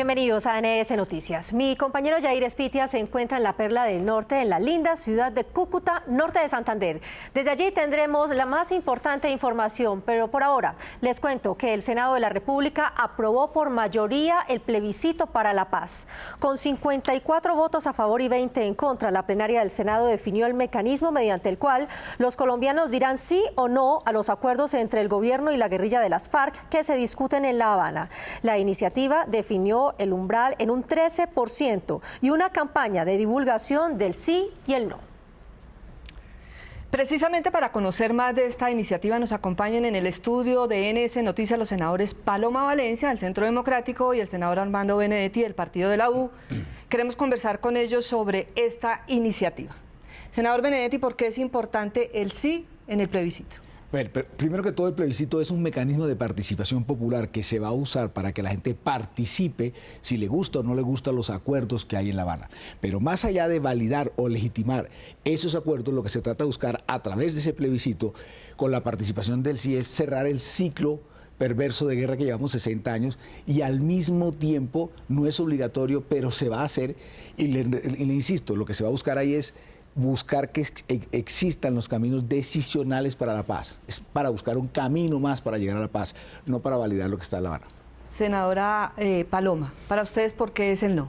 Bienvenidos a NS Noticias. Mi compañero Yair Espitia se encuentra en la Perla del Norte, en la linda ciudad de Cúcuta, norte de Santander. Desde allí tendremos la más importante información, pero por ahora les cuento que el Senado de la República aprobó por mayoría el plebiscito para la paz. Con 54 votos a favor y 20 en contra, la plenaria del Senado definió el mecanismo mediante el cual los colombianos dirán sí o no a los acuerdos entre el gobierno y la guerrilla de las FARC que se discuten en La Habana. La iniciativa definió el umbral en un 13% y una campaña de divulgación del sí y el no. Precisamente para conocer más de esta iniciativa nos acompañan en el estudio de NS Noticias los senadores Paloma Valencia del Centro Democrático y el senador Armando Benedetti del partido de la U. Queremos conversar con ellos sobre esta iniciativa. Senador Benedetti, ¿por qué es importante el sí en el plebiscito? Bueno, primero que todo, el plebiscito es un mecanismo de participación popular que se va a usar para que la gente participe si le gusta o no le gustan los acuerdos que hay en La Habana. Pero más allá de validar o legitimar esos acuerdos, lo que se trata de buscar a través de ese plebiscito, con la participación del sí, es cerrar el ciclo perverso de guerra que llevamos 60 años y al mismo tiempo no es obligatorio, pero se va a hacer y le insisto, lo que se va a buscar ahí es buscar que existan los caminos decisionales para la paz. Es para buscar un camino más para llegar a la paz, no para validar lo que está en La Habana. Senadora Paloma, para ustedes, ¿por qué es el no?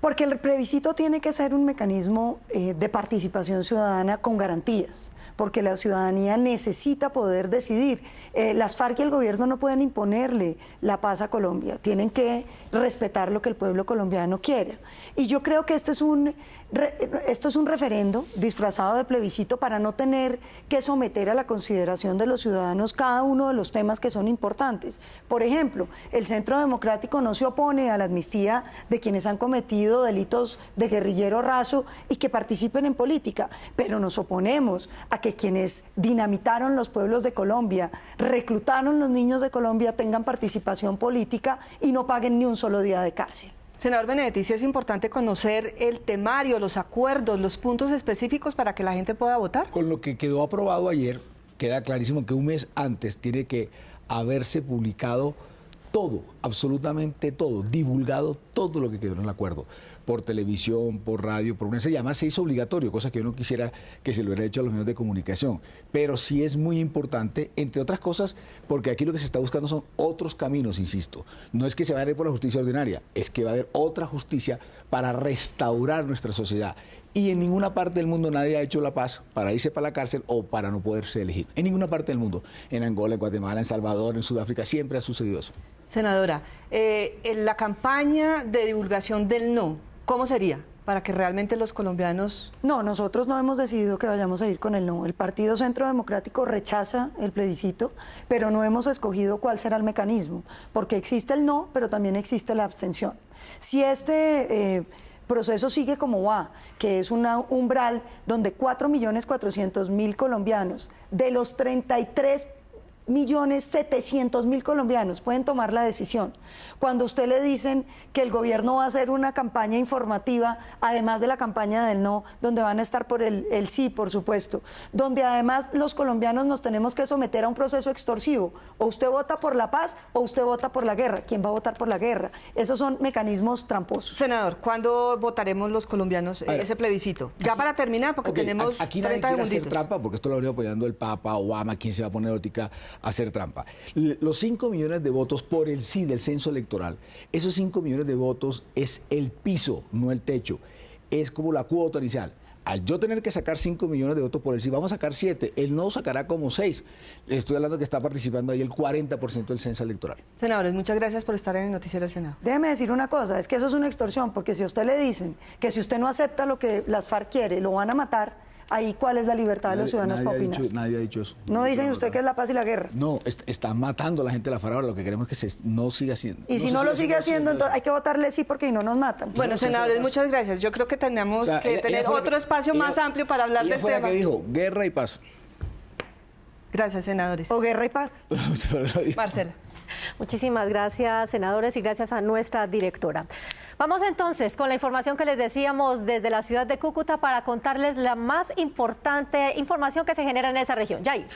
Porque el plebiscito tiene que ser un mecanismo de participación ciudadana con garantías, porque la ciudadanía necesita poder decidir. Las FARC y el gobierno no pueden imponerle la paz a Colombia, tienen que respetar lo que el pueblo colombiano quiere. Y yo creo que esto es un referendo disfrazado de plebiscito para no tener que someter a la consideración de los ciudadanos cada uno de los temas que son importantes. Por ejemplo, el Centro Democrático no se opone a la amnistía de quienes han cometido delitos de guerrillero raso y que participen en política, pero nos oponemos a que quienes dinamitaron los pueblos de Colombia, reclutaron los niños de Colombia, tengan participación política y no paguen ni un solo día de cárcel. Senador Benedetti, sí es importante conocer el temario, los acuerdos, los puntos específicos para que la gente pueda votar. Con lo que quedó aprobado ayer, queda clarísimo que un mes antes tiene que haberse publicado todo, absolutamente todo, divulgado todo lo que quedó en el acuerdo, por televisión, por radio, por una serie. Además se hizo obligatorio, cosa que yo no quisiera que se lo hubiera hecho a los medios de comunicación, pero sí es muy importante, entre otras cosas, porque aquí lo que se está buscando son otros caminos, insisto. No es que se vaya a ir por la justicia ordinaria, es que va a haber otra justicia para restaurar nuestra sociedad. Y en ninguna parte del mundo nadie ha hecho la paz para irse para la cárcel o para no poderse elegir. En ninguna parte del mundo. En Angola, en Guatemala, en Salvador, en Sudáfrica, siempre ha sucedido eso. Senadora, en la campaña de divulgación del no, ¿cómo sería? Para que realmente los colombianos... No, nosotros no hemos decidido que vayamos a ir con el no. El Partido Centro Democrático rechaza el plebiscito, pero no hemos escogido cuál será el mecanismo, porque existe el no, pero también existe la abstención. Si este proceso sigue como va, que es un umbral donde 4.400.000 colombianos, de los 33.700.000 colombianos pueden tomar la decisión. Cuando a usted le dicen que el gobierno va a hacer una campaña informativa, además de la campaña del no, donde van a estar por el sí, por supuesto, donde además los colombianos nos tenemos que someter a un proceso extorsivo. O usted vota por la paz o usted vota por la guerra. ¿Quién va a votar por la guerra? Esos son mecanismos tramposos. Senador, ¿cuándo votaremos los colombianos ese plebiscito? Ya para terminar, porque tenemos aquí 30 nadie quiere segunditos. hacer trampa, porque esto lo ha venido apoyando el Papa, Obama, ¿quién se va a poner ótica a hacer trampa? Los 5 millones de votos por el sí del censo electoral, esos 5 millones de votos es el piso, no el techo, es como la cuota inicial. Al yo tener que sacar 5 millones de votos por el sí, vamos a sacar 7, el no sacará como 6. Estoy hablando que está participando ahí el 40% del censo electoral. Senadores, muchas gracias por estar en el noticiero del Senado. Déjeme decir una cosa, es que eso es una extorsión, porque si a usted le dicen que si usted no acepta lo que las FARC quiere, lo van a matar, ahí ¿cuál es la libertad de los ciudadanos para opinar? Nadie ha dicho eso. ¿No dicen usted que es la paz y la guerra? No, están matando a la gente de la FARC, ahora lo que queremos es que no siga haciendo. Y si no lo sigue haciendo, entonces hay que votarle sí porque no nos matan. Bueno, senadores, muchas gracias. Yo creo que tenemos que tener otro espacio más amplio para hablar del tema. Ella fue la que dijo, guerra y paz. Gracias, senadores. O guerra y paz. Marcela. Muchísimas gracias, senadores, y gracias a nuestra directora. Vamos entonces con la información que les decíamos desde la ciudad de Cúcuta para contarles la más importante información que se genera en esa región. Yair.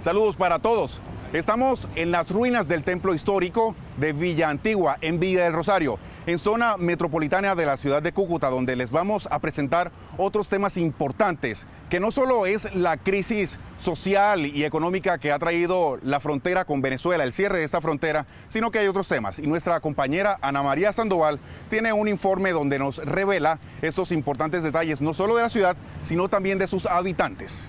Saludos para todos. Estamos en las ruinas del templo histórico de Villa Antigua, en Villa del Rosario, en zona metropolitana de la ciudad de Cúcuta, donde les vamos a presentar otros temas importantes, que no solo es la crisis social y económica que ha traído la frontera con Venezuela, el cierre de esta frontera, sino que hay otros temas. Y nuestra compañera Ana María Sandoval tiene un informe donde nos revela estos importantes detalles, no solo de la ciudad, sino también de sus habitantes.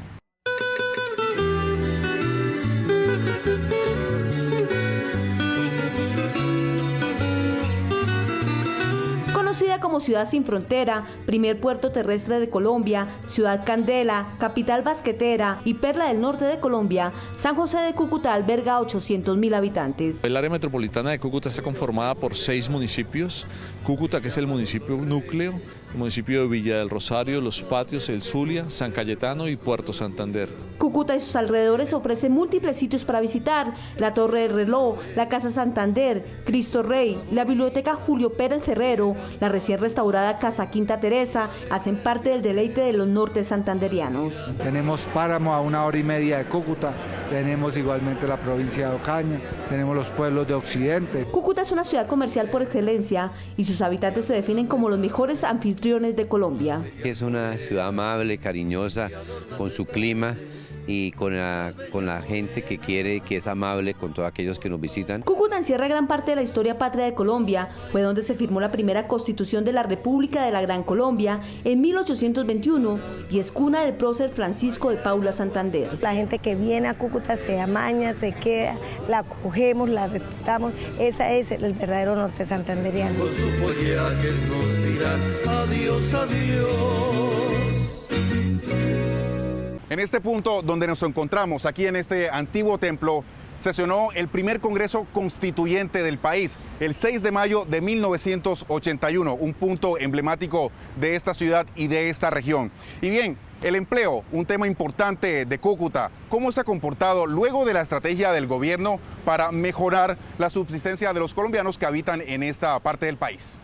Conocida como Ciudad Sin Frontera, primer puerto terrestre de Colombia, ciudad candela, capital basquetera y perla del norte de Colombia, San José de Cúcuta alberga 800.000 habitantes. El área metropolitana de Cúcuta está conformada por 6 municipios. Cúcuta, que es el municipio núcleo, el municipio de Villa del Rosario, Los Patios, El Zulia, San Cayetano y Puerto Santander. Cúcuta y sus alrededores ofrecen múltiples sitios para visitar: la Torre del Reloj, la Casa Santander, Cristo Rey, la Biblioteca Julio Pérez Ferrero, la recién restaurada Casa Quinta Teresa, hacen parte del deleite de los nortes santanderianos. Tenemos Páramo a 1 hora y media de Cúcuta, tenemos igualmente la provincia de Ocaña, tenemos los pueblos de Occidente. Cúcuta es una ciudad comercial por excelencia y sus habitantes se definen como los mejores anfitriones de Colombia. Es una ciudad amable, cariñosa, con su clima y con la gente que quiere, que es amable con todos aquellos que nos visitan. Cúcuta encierra gran parte de la historia patria de Colombia. Fue donde se firmó la primera constitución de la República de la Gran Colombia en 1821 y es cuna del prócer Francisco de Paula Santander. La gente que viene a Cúcuta se amaña, se queda, la acogemos, la respetamos. Ese es el verdadero norte santanderiano. Con su follaje nos dirán adiós, adiós. En este punto donde nos encontramos, aquí en este antiguo templo, sesionó el primer Congreso Constituyente del país, el 6 de mayo de 1981, un punto emblemático de esta ciudad y de esta región. Y bien, el empleo, un tema importante de Cúcuta. ¿Cómo se ha comportado luego de la estrategia del gobierno para mejorar la subsistencia de los colombianos que habitan en esta parte del país?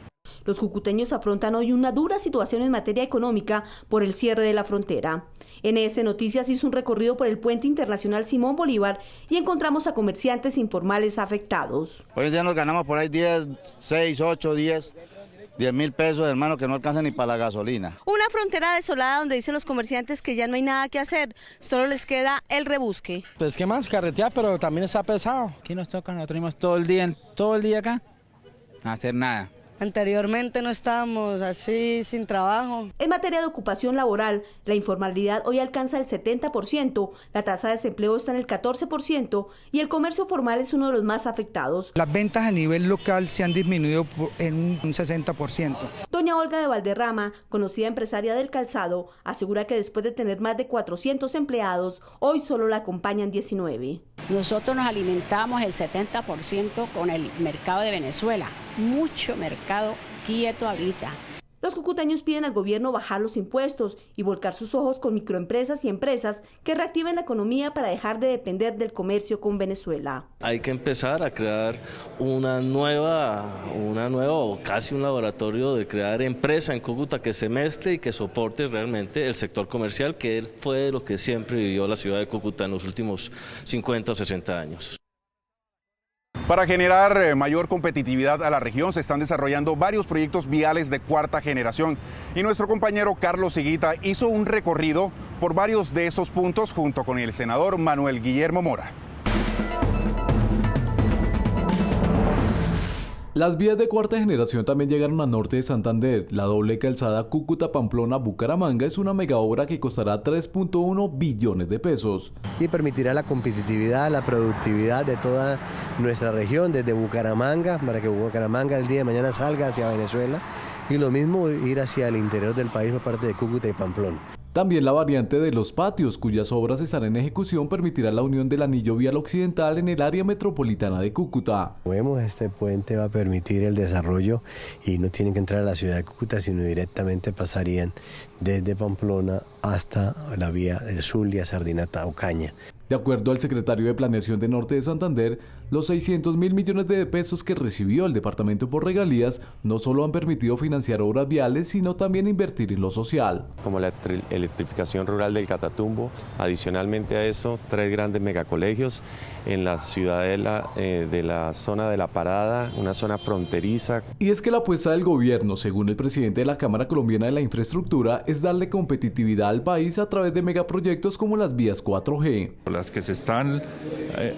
Los cucuteños afrontan hoy una dura situación en materia económica por el cierre de la frontera. NS Noticias hizo un recorrido por el puente internacional Simón Bolívar y encontramos a comerciantes informales afectados. Hoy en día nos ganamos por ahí 10, 6, 8, 10 mil pesos, hermano, que no alcanza ni para la gasolina. Una frontera desolada donde dicen los comerciantes que ya no hay nada que hacer, solo les queda el rebusque. Pues qué más, carretear, pero también está pesado. Aquí nos toca, nosotros tenemos todo el día acá, a hacer nada. Anteriormente no estábamos así sin trabajo. En materia de ocupación laboral, la informalidad hoy alcanza el 70%, la tasa de desempleo está en el 14% y el comercio formal es uno de los más afectados. Las ventas a nivel local se han disminuido en un 60%. Doña Olga de Valderrama, conocida empresaria del calzado, asegura que después de tener más de 400 empleados, hoy solo la acompañan 19. Nosotros nos alimentamos el 70% con el mercado de Venezuela. Mucho mercado quieto ahorita. Los cucuteños piden al gobierno bajar los impuestos y volcar sus ojos con microempresas y empresas que reactiven la economía para dejar de depender del comercio con Venezuela. Hay que empezar a crear una nueva o casi un laboratorio de crear empresa en Cúcuta que se mezcle y que soporte realmente el sector comercial, que fue lo que siempre vivió la ciudad de Cúcuta en los últimos 50 o 60 años. Para generar mayor competitividad a la región se están desarrollando varios proyectos viales de cuarta generación y nuestro compañero Carlos Higuita hizo un recorrido por varios de esos puntos junto con el senador Manuel Guillermo Mora. Las vías de cuarta generación también llegaron al norte de Santander. La doble calzada Cúcuta-Pamplona-Bucaramanga es una megaobra que costará 3.1 billones de pesos. Y permitirá la competitividad, la productividad de toda nuestra región, desde Bucaramanga, para que Bucaramanga el día de mañana salga hacia Venezuela, y lo mismo ir hacia el interior del país por parte de Cúcuta y Pamplona. También la variante de Los Patios, cuyas obras están en ejecución, permitirá la unión del anillo vial occidental en el área metropolitana de Cúcuta. Este puente va a permitir el desarrollo y no tienen que entrar a la ciudad de Cúcuta, sino directamente pasarían desde Pamplona hasta la vía del Zulia, Sardinata, Ocaña. De acuerdo al secretario de Planeación de Norte de Santander, los 600.000 millones de pesos que recibió el departamento por regalías no solo han permitido financiar obras viales, sino también invertir en lo social. Como la electrificación rural del Catatumbo, adicionalmente a eso, 3 grandes megacolegios en la ciudadela de la zona de La Parada, una zona fronteriza. Y es que la apuesta del gobierno, según el presidente de la Cámara Colombiana de la Infraestructura, es darle competitividad al país a través de megaproyectos como las vías 4G. Las que se están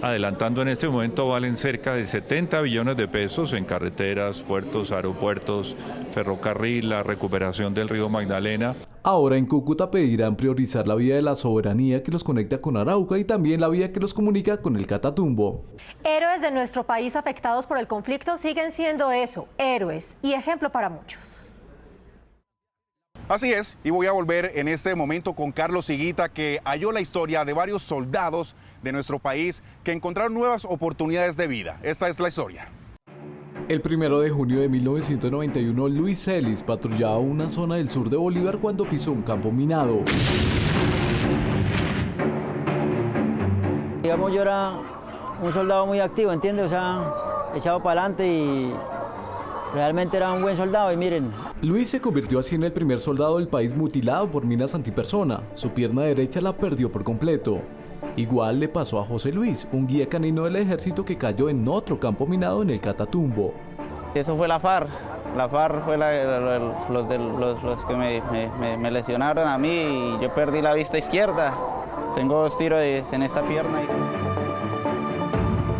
adelantando en este momento valen cerca de 70 billones de pesos en carreteras, puertos, aeropuertos, ferrocarril, la recuperación del río Magdalena. Ahora en Cúcuta pedirán priorizar la vía de la Soberanía que los conecta con Arauca y también la vía que los comunica con el Catatumbo. Héroes de nuestro país afectados por el conflicto siguen siendo eso, héroes y ejemplo para muchos. Así es, y voy a volver en este momento con Carlos Higuita, que halló la historia de varios soldados de nuestro país que encontraron nuevas oportunidades de vida. Esta es la historia. El 1 de junio de 1991, Luis Celis patrullaba una zona del sur de Bolívar cuando pisó un campo minado. Digamos, yo era un soldado muy activo, ¿entiendes? O sea, echado para adelante y realmente era un buen soldado y miren. Luis se convirtió así en el primer soldado del país mutilado por minas antipersona. Su pierna derecha la perdió por completo. Igual le pasó a José Luis, un guía canino del ejército que cayó en otro campo minado en el Catatumbo. Eso fue la FARC. La FARC fue los que me lesionaron a mí y yo perdí la vista izquierda. Tengo 2 tiros en esa pierna.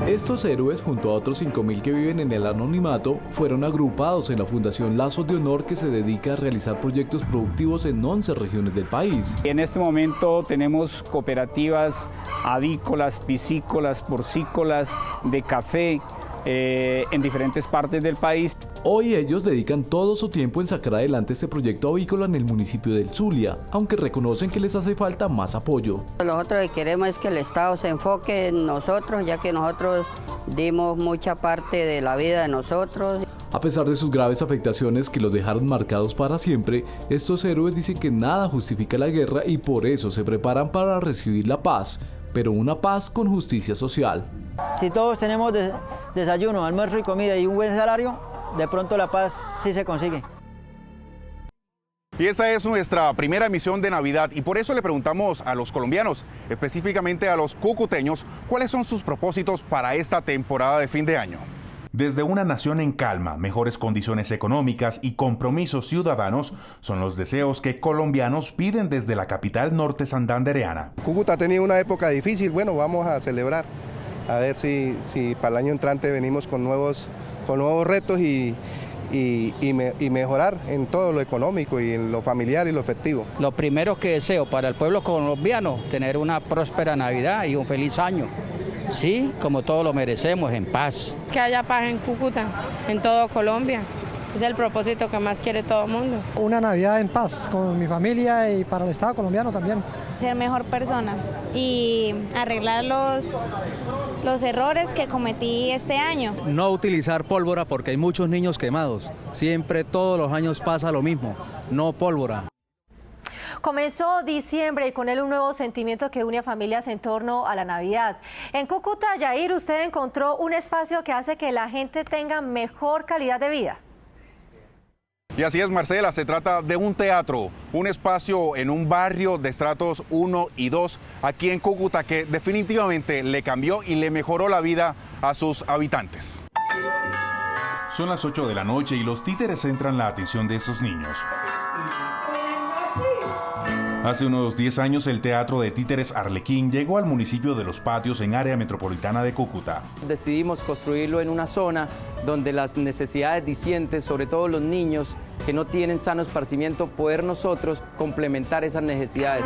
Estos héroes, junto a otros 5.000 que viven en el anonimato, fueron agrupados en la Fundación Lazos de Honor, que se dedica a realizar proyectos productivos en 11 regiones del país. En este momento tenemos cooperativas avícolas, piscícolas, porcícolas, de café en diferentes partes del país. Hoy ellos dedican todo su tiempo en sacar adelante este proyecto avícola en el municipio del Zulia, aunque reconocen que les hace falta más apoyo. Nosotros lo que queremos es que el Estado se enfoque en nosotros, ya que nosotros dimos mucha parte de la vida de nosotros. A pesar de sus graves afectaciones que los dejaron marcados para siempre, estos héroes dicen que nada justifica la guerra y por eso se preparan para recibir la paz, pero una paz con justicia social. Si todos tenemos desayuno, almuerzo y comida y un buen salario, de pronto la paz sí se consigue. Y esta es nuestra primera emisión de Navidad y por eso le preguntamos a los colombianos, específicamente a los cucuteños, cuáles son sus propósitos para esta temporada de fin de año. Desde una nación en calma, mejores condiciones económicas y compromisos ciudadanos son los deseos que colombianos piden desde la capital norte santandereana. Cúcuta ha tenido una época difícil, bueno, vamos a celebrar, a ver si para el año entrante venimos con nuevos retos y mejorar en todo lo económico y en lo familiar y lo afectivo. Lo primero que deseo para el pueblo colombiano, tener una próspera Navidad y un feliz año. Sí, como todos lo merecemos, en paz. Que haya paz en Cúcuta, en todo Colombia. Es el propósito que más quiere todo el mundo. Una Navidad en paz con mi familia y para el Estado colombiano también. Ser mejor persona y arreglar los errores que cometí este año. No utilizar pólvora porque hay muchos niños quemados. Siempre, todos los años pasa lo mismo, no pólvora. Comenzó diciembre y con él un nuevo sentimiento que une a familias en torno a la Navidad. En Cúcuta, Yair, usted encontró un espacio que hace que la gente tenga mejor calidad de vida. Y así es, Marcela, se trata de un teatro, un espacio en un barrio de estratos 1 y 2 aquí en Cúcuta que definitivamente le cambió y le mejoró la vida a sus habitantes. Son las 8 de la noche y los títeres centran la atención de esos niños. Hace unos 10 años el Teatro de Títeres Arlequín llegó al municipio de Los Patios en área metropolitana de Cúcuta. Decidimos construirlo en una zona donde las necesidades dicientes, sobre todo los niños que no tienen sano esparcimiento, poder nosotros complementar esas necesidades.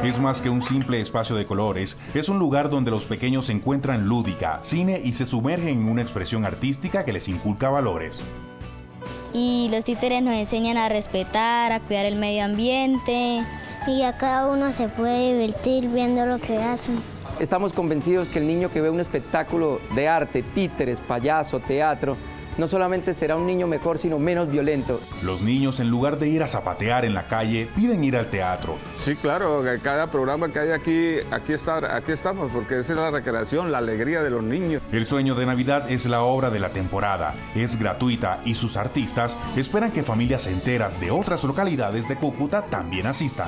Es más que un simple espacio de colores, es un lugar donde los pequeños encuentran lúdica, cine y se sumergen en una expresión artística que les inculca valores. Y los títeres nos enseñan a respetar, a cuidar el medio ambiente. Y a cada uno se puede divertir viendo lo que hacen. Estamos convencidos que el niño que ve un espectáculo de arte, títeres, payaso, teatro, no solamente será un niño mejor, sino menos violento. Los niños, en lugar de ir a zapatear en la calle, piden ir al teatro. Sí, claro, cada programa que hay aquí estamos, porque esa es la recreación, la alegría de los niños. El Sueño de Navidad es la obra de la temporada, es gratuita y sus artistas esperan que familias enteras de otras localidades de Cúcuta también asistan.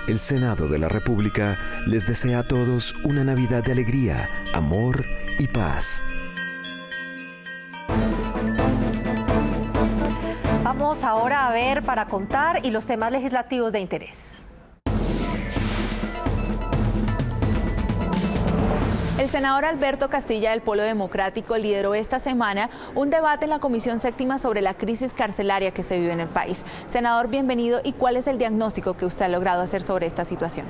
El Senado de la República les desea a todos una Navidad de alegría, amor y paz. Vamos ahora a ver para contar y los temas legislativos de interés. El senador Alberto Castilla del Polo Democrático lideró esta semana un debate en la Comisión Séptima sobre la crisis carcelaria que se vive en el país. Senador, bienvenido. ¿Y cuál es el diagnóstico que usted ha logrado hacer sobre esta situación?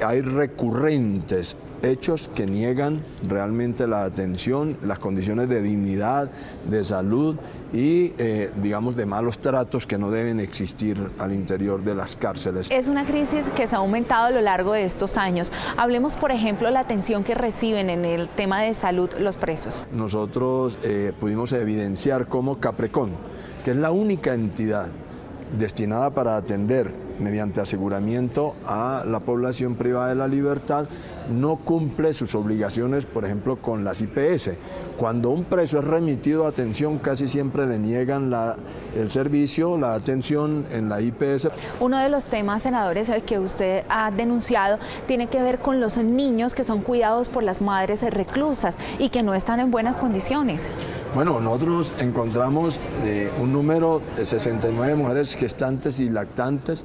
Hay recurrentes hechos que niegan realmente la atención, las condiciones de dignidad, de salud y, digamos, de malos tratos que no deben existir al interior de las cárceles. Es una crisis que se ha aumentado a lo largo de estos años. Hablemos, por ejemplo, de la atención que reciben en el tema de salud los presos. Nosotros pudimos evidenciar cómo Caprecón, que es la única entidad destinada para atender mediante aseguramiento a la población privada de la libertad, no cumple sus obligaciones, por ejemplo, con las IPS. Cuando un preso es remitido a atención, casi siempre le niegan el servicio, la atención en la IPS. Uno de los temas, senadores, que usted ha denunciado tiene que ver con los niños que son cuidados por las madres reclusas y que no están en buenas condiciones. Bueno, nosotros encontramos un número de 69 mujeres gestantes y lactantes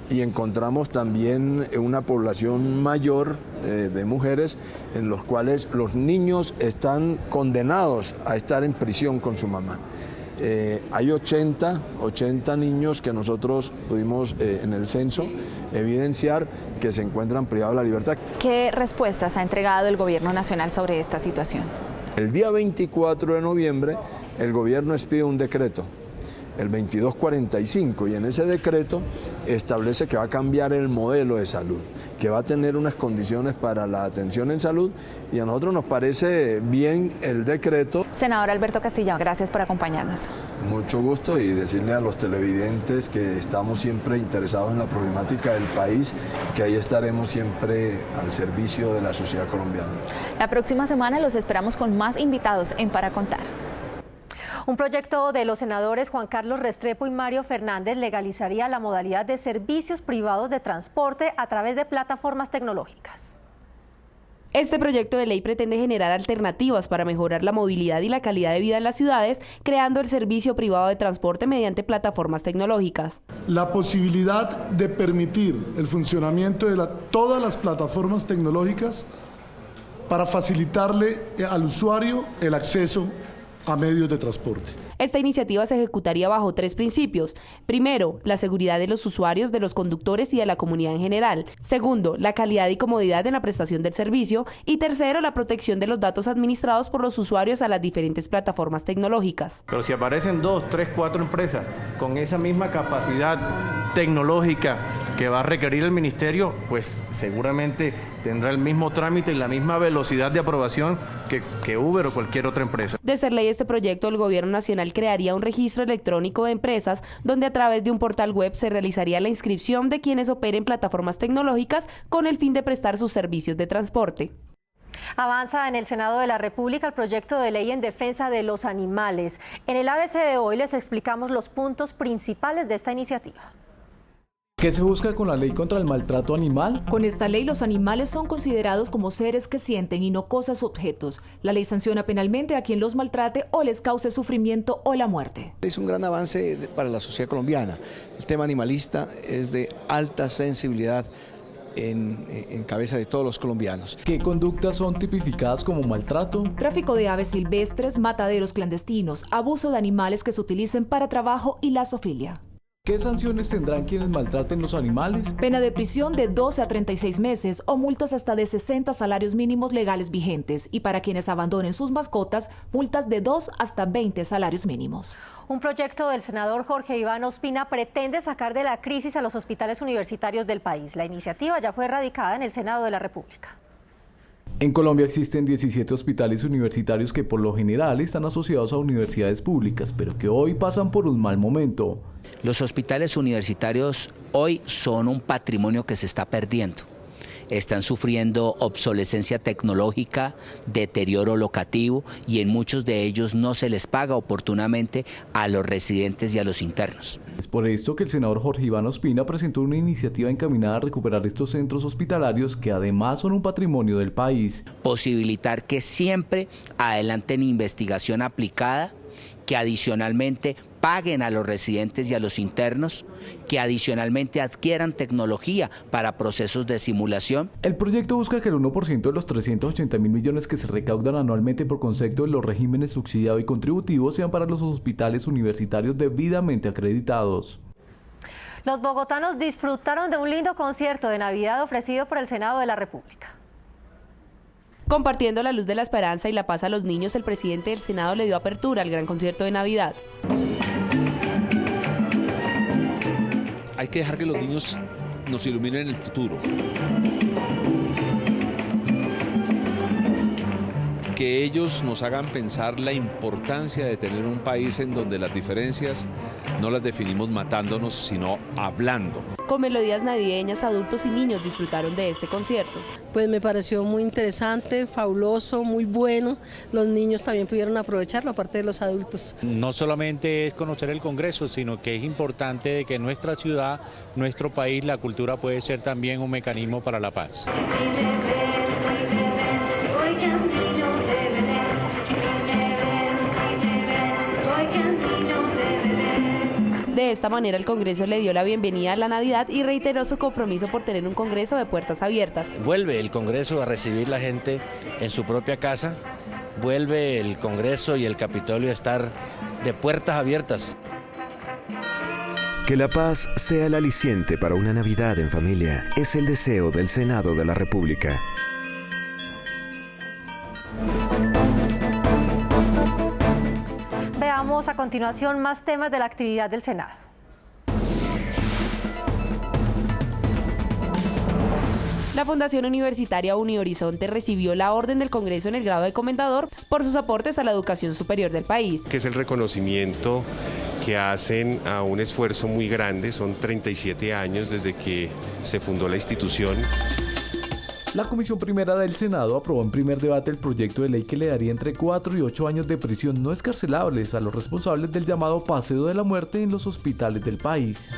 y encontramos también una población mayor de mujeres en los cuales los niños están condenados a estar en prisión con su mamá. Hay 80 niños que nosotros pudimos en el censo evidenciar que se encuentran privados de la libertad. ¿Qué respuestas ha entregado el Gobierno Nacional sobre esta situación? El día 24 de noviembre el gobierno expide un decreto, el 2245, y en ese decreto establece que va a cambiar el modelo de salud, que va a tener unas condiciones para la atención en salud, y a nosotros nos parece bien el decreto. Senador Alberto Castilla, gracias por acompañarnos. Mucho gusto, y decirle a los televidentes que estamos siempre interesados en la problemática del país, que ahí estaremos siempre al servicio de la sociedad colombiana. La próxima semana los esperamos con más invitados en Para Contar. Un proyecto de los senadores Juan Carlos Restrepo y Mario Fernández legalizaría la modalidad de servicios privados de transporte a través de plataformas tecnológicas. Este proyecto de ley pretende generar alternativas para mejorar la movilidad y la calidad de vida en las ciudades, creando el servicio privado de transporte mediante plataformas tecnológicas. La posibilidad de permitir el funcionamiento de todas las plataformas tecnológicas para facilitarle al usuario el acceso a medios de transporte. Esta iniciativa se ejecutaría bajo 3 principios. Primero, la seguridad de los usuarios, de los conductores y de la comunidad en general. Segundo, la calidad y comodidad en la prestación del servicio. Y tercero, la protección de los datos administrados por los usuarios a las diferentes plataformas tecnológicas. Pero si aparecen 2, 3, 4 empresas con esa misma capacidad tecnológica que va a requerir el ministerio, pues seguramente tendrá el mismo trámite y la misma velocidad de aprobación que Uber o cualquier otra empresa. De ser ley este proyecto, el Gobierno Nacional crearía un registro electrónico de empresas donde a través de un portal web se realizaría la inscripción de quienes operen plataformas tecnológicas con el fin de prestar sus servicios de transporte. Avanza en el Senado de la República el proyecto de ley en defensa de los animales. En el ABC de hoy les explicamos los puntos principales de esta iniciativa. ¿Qué se busca con la ley contra el maltrato animal? Con esta ley los animales son considerados como seres que sienten y no cosas o objetos. La ley sanciona penalmente a quien los maltrate o les cause sufrimiento o la muerte. Es un gran avance para la sociedad colombiana. El tema animalista es de alta sensibilidad en cabeza de todos los colombianos. ¿Qué conductas son tipificadas como maltrato? Tráfico de aves silvestres, mataderos clandestinos, abuso de animales que se utilicen para trabajo y la zoofilia. ¿Qué sanciones tendrán quienes maltraten los animales? Pena de prisión de 12 a 36 meses o multas hasta de 60 salarios mínimos legales vigentes, y para quienes abandonen sus mascotas, multas de 2 hasta 20 salarios mínimos. Un proyecto del senador Jorge Iván Ospina pretende sacar de la crisis a los hospitales universitarios del país. La iniciativa ya fue radicada en el Senado de la República. En Colombia existen 17 hospitales universitarios que por lo general están asociados a universidades públicas, pero que hoy pasan por un mal momento. Los hospitales universitarios hoy son un patrimonio que se está perdiendo. Están sufriendo obsolescencia tecnológica, deterioro locativo y en muchos de ellos no se les paga oportunamente a los residentes y a los internos. Es por esto que el senador Jorge Iván Ospina presentó una iniciativa encaminada a recuperar estos centros hospitalarios que además son un patrimonio del país. Posibilitar que siempre adelanten investigación aplicada, que adicionalmente paguen a los residentes y a los internos, que adicionalmente adquieran tecnología para procesos de simulación. El proyecto busca que el 1% de los 380.000 millones que se recaudan anualmente por concepto de los regímenes subsidiado y contributivo sean para los hospitales universitarios debidamente acreditados. Los bogotanos disfrutaron de un lindo concierto de Navidad ofrecido por el Senado de la República. Compartiendo la luz de la esperanza y la paz a los niños, el presidente del Senado le dio apertura al gran concierto de Navidad. Hay que dejar que los niños nos iluminen el futuro. Que ellos nos hagan pensar la importancia de tener un país en donde las diferencias no las definimos matándonos, sino hablando. Con melodías navideñas, adultos y niños disfrutaron de este concierto. Pues me pareció muy interesante, fabuloso, muy bueno. Los niños también pudieron aprovecharlo, aparte de los adultos. No solamente es conocer el Congreso, sino que es importante que en nuestra ciudad, nuestro país, la cultura puede ser también un mecanismo para la paz. De esta manera el Congreso le dio la bienvenida a la Navidad y reiteró su compromiso por tener un Congreso de puertas abiertas. Vuelve el Congreso a recibir la gente en su propia casa, vuelve el Congreso y el Capitolio a estar de puertas abiertas. Que la paz sea el aliciente para una Navidad en familia es el deseo del Senado de la República. Veamos a continuación más temas de la actividad del Senado. La Fundación Universitaria Unihorizonte recibió la orden del Congreso en el grado de comendador por sus aportes a la educación superior del país. Que es el reconocimiento que hacen a un esfuerzo muy grande, son 37 años desde que se fundó la institución. La Comisión Primera del Senado aprobó en primer debate el proyecto de ley que le daría entre 4 y 8 años de prisión no excarcelables a los responsables del llamado paseo de la muerte en los hospitales del país.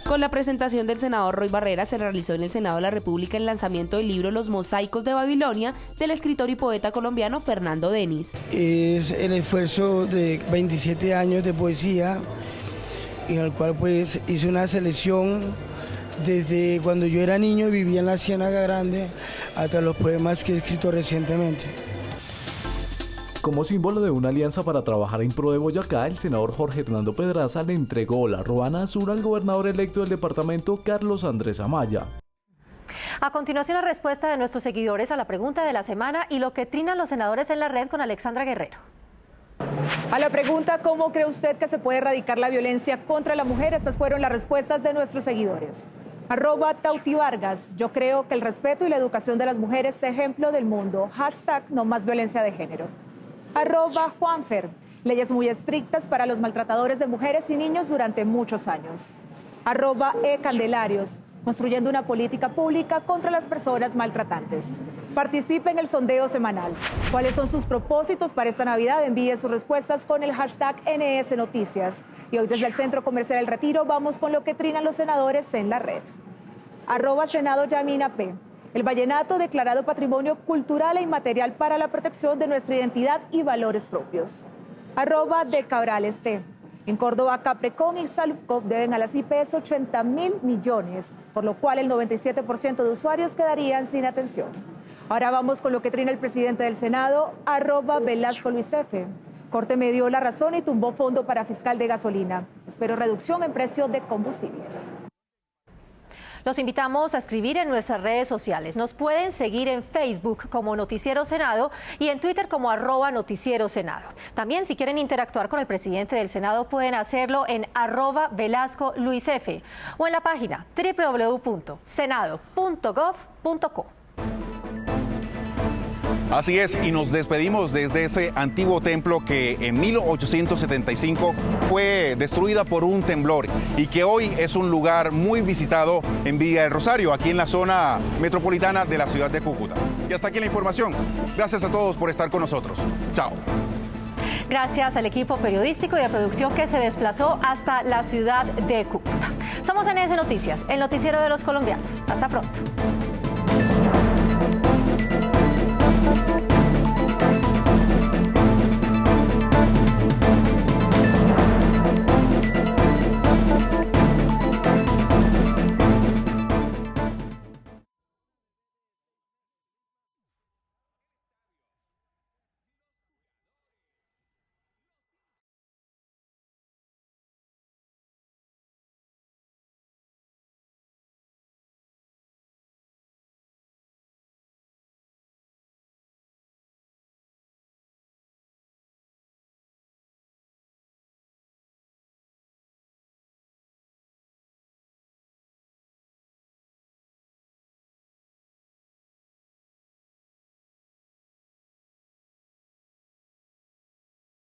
Con la presentación del senador Roy Barrera se realizó en el Senado de la República el lanzamiento del libro Los Mosaicos de Babilonia del escritor y poeta colombiano Fernando Denis. Es el esfuerzo de 27 años de poesía en el cual pues hice una selección desde cuando yo era niño y vivía en la Ciénaga Grande hasta los poemas que he escrito recientemente. Como símbolo de una alianza para trabajar en pro de Boyacá, el senador Jorge Hernando Pedraza le entregó la Ruana Azul al gobernador electo del departamento, Carlos Andrés Amaya. A continuación, la respuesta de nuestros seguidores a la pregunta de la semana y lo que trinan los senadores en la red con Alexandra Guerrero. A la pregunta, ¿cómo cree usted que se puede erradicar la violencia contra la mujer? Estas fueron las respuestas de nuestros seguidores. @Tauti Vargas, yo creo que el respeto y la educación de las mujeres es ejemplo del mundo. #No más violencia de género. @Juanfer, leyes muy estrictas para los maltratadores de mujeres y niños durante muchos años. @Candelarios, construyendo una política pública contra las personas maltratantes. Participe en el sondeo semanal. ¿Cuáles son sus propósitos para esta Navidad? Envíe sus respuestas con el #NS Noticias. Y hoy desde el Centro Comercial El Retiro vamos con lo que trinan los senadores en la red. @Senado Yamina P. El vallenato declarado patrimonio cultural e inmaterial para la protección de nuestra identidad y valores propios. @De Cabrales T. En Córdoba, Caprecón y Saludcop deben a las IPS 80.000 millones, por lo cual el 97% de usuarios quedarían sin atención. Ahora vamos con lo que trina el presidente del Senado, @Velasco Luis F. Corte me dio la razón y tumbó fondo para fiscal de gasolina. Espero reducción en precio de combustibles. Los invitamos a escribir en nuestras redes sociales. Nos pueden seguir en Facebook como Noticiero Senado y en Twitter como @Noticiero Senado. También, si quieren interactuar con el presidente del Senado, pueden hacerlo en @Velasco Luis F o en la página www.senado.gov.co. Así es, y nos despedimos desde ese antiguo templo que en 1875 fue destruida por un temblor y que hoy es un lugar muy visitado en Villa del Rosario, aquí en la zona metropolitana de la ciudad de Cúcuta. Y hasta aquí la información. Gracias a todos por estar con nosotros. Chao. Gracias al equipo periodístico y de producción que se desplazó hasta la ciudad de Cúcuta. Somos NS Noticias, el noticiero de los colombianos. Hasta pronto.